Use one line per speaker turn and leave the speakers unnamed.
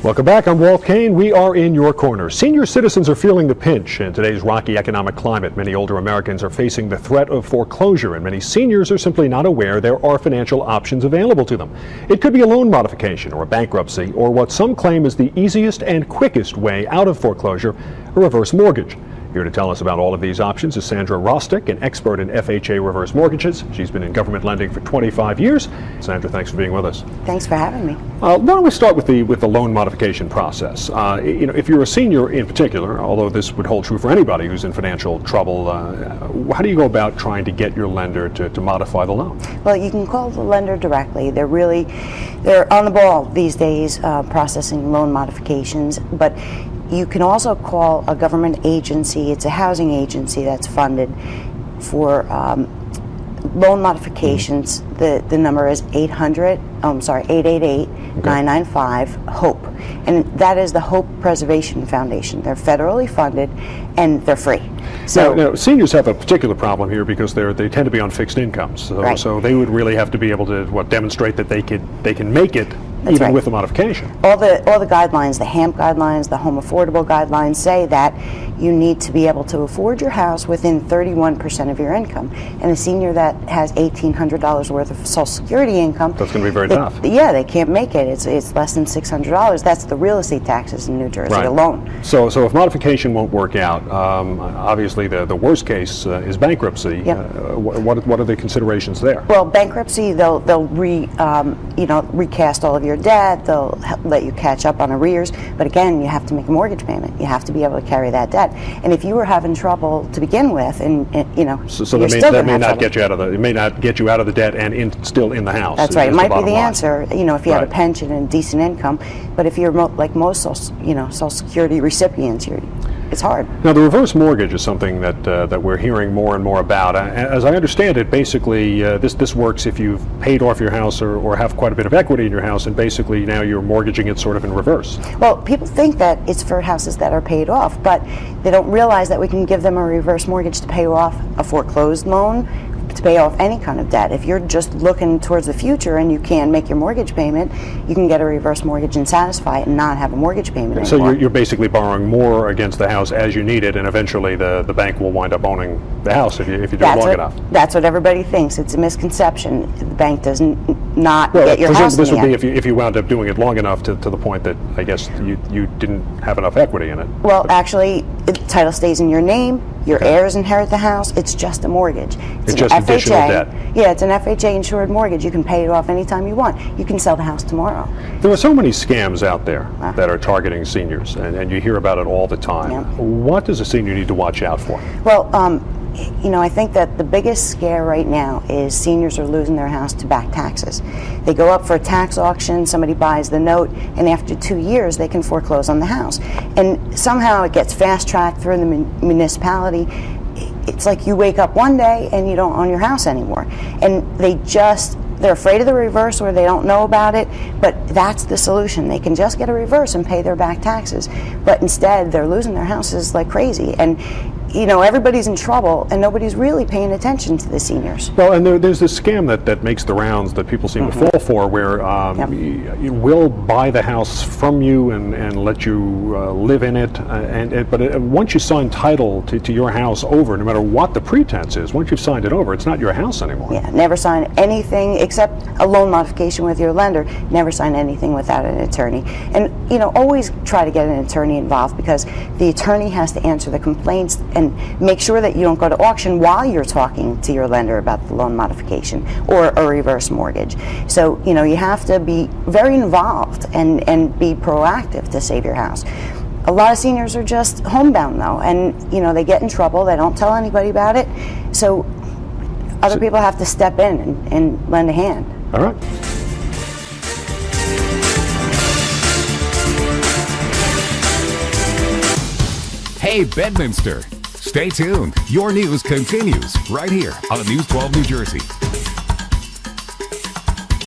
Welcome back. I'm Walt Kane. We are in your corner. Senior citizens are feeling the pinch in today's rocky economic climate. Many older Americans are facing the threat of foreclosure, and many seniors are simply not aware there are financial options available to them. It could be a loan modification or a bankruptcy, or what some claim is the easiest and quickest way out of foreclosure, a reverse mortgage. Here to tell us about all of these options is Sandra Rostek, an expert in FHA reverse mortgages. She's been in government lending for 25 years. Sandra, thanks for being with us.
Thanks for having me.
Why don't we start with the loan modification process? If you're a senior in particular, although this would hold true for anybody who's in financial trouble, how do you go about trying to get your lender to modify the loan?
Well, you can call the lender directly. They're on the ball these days processing loan modifications, but you can also call a government agency. It's a housing agency that's funded for loan modifications. The number is 888-995-HOPE. And that is the Hope Preservation Foundation. They're federally funded and they're free.
So now, seniors have a particular problem here because they tend to be on fixed incomes. So,
right.
So they would really have to be able to demonstrate that they can make it.
That's
even
right.
with the modification.
All the guidelines, the HAMP guidelines, the home affordable guidelines say that you need to be able to afford your house within 31% of your income. And a senior that has $1,800 worth of Social Security income,
that's going to be very tough.
Yeah, they can't make it. It's less than $600. That's the real estate taxes in New Jersey alone.
So if modification won't work out, obviously the worst case is bankruptcy.
Yep.
What are the considerations there?
Well, bankruptcy, they'll recast all of your debt. They'll let you catch up on arrears, but again, you have to make a mortgage payment. You have to be able to carry that debt. And if you were having trouble to begin with, and
so that may not get you out of the. It may not get you out of the debt and still in the house.
That's right. It might be the
line.
answer. If you have a pension and decent income, but if you're like most Social Security recipients, it's hard.
Now, the reverse mortgage is something that we're hearing more and more about. As I understand it, basically, this works if you've paid off your house or have quite a bit of equity in your house, and basically now you're mortgaging it sort of in reverse.
Well, people think that it's for houses that are paid off, but they don't realize that we can give them a reverse mortgage to pay off a foreclosed loan, to pay off any kind of debt. If you're just looking towards the future and you can't make your mortgage payment, you can get a reverse mortgage and satisfy it and not have a mortgage payment anymore.
So you're basically borrowing more against the house as you need it, and eventually the bank will wind up owning the house if you do it long enough.
That's what everybody thinks. It's a misconception. The bank doesn't get your house in
this
the
would
end.
be if you wound up doing it long enough to the point that I guess you didn't have enough equity in it.
Well, actually, the title stays in your name. Your heirs inherit the house. It's just a mortgage.
It's just additional debt.
Yeah, it's an FHA insured mortgage. You can pay it off anytime you want. You can sell the house tomorrow.
There are so many scams out there that are targeting seniors, and you hear about it all the time.
Yeah.
What does a senior need to watch out for?
Well, I think that the biggest scare right now is seniors are losing their house to back taxes. They go up for a tax auction, somebody buys the note, and after 2 years they can foreclose on the house. And somehow it gets fast-tracked through the municipality. It's like you wake up one day and you don't own your house anymore. And they're afraid of the reverse or they don't know about it, but that's the solution. They can just get a reverse and pay their back taxes. But instead, they're losing their houses like crazy. And everybody's in trouble and nobody's really paying attention to the seniors.
Well, and there's this scam that makes the rounds that people seem to fall for, where you will buy the house from you and let you live in it, but once you sign title to your house over, no matter what the pretense is, once you've signed it over, it's not your house anymore.
Yeah, never sign anything except a loan modification with your lender. Never sign anything without an attorney. And always try to get an attorney involved, because the attorney has to answer the complaints and make sure that you don't go to auction while you're talking to your lender about the loan modification or a reverse mortgage. So, you have to be very involved and be proactive to save your house. A lot of seniors are just homebound though, and they get in trouble, they don't tell anybody about it, so other people have to step in and lend a hand.
All right.
Hey, Bedminster. Stay tuned. Your news continues right here on News 12 New Jersey.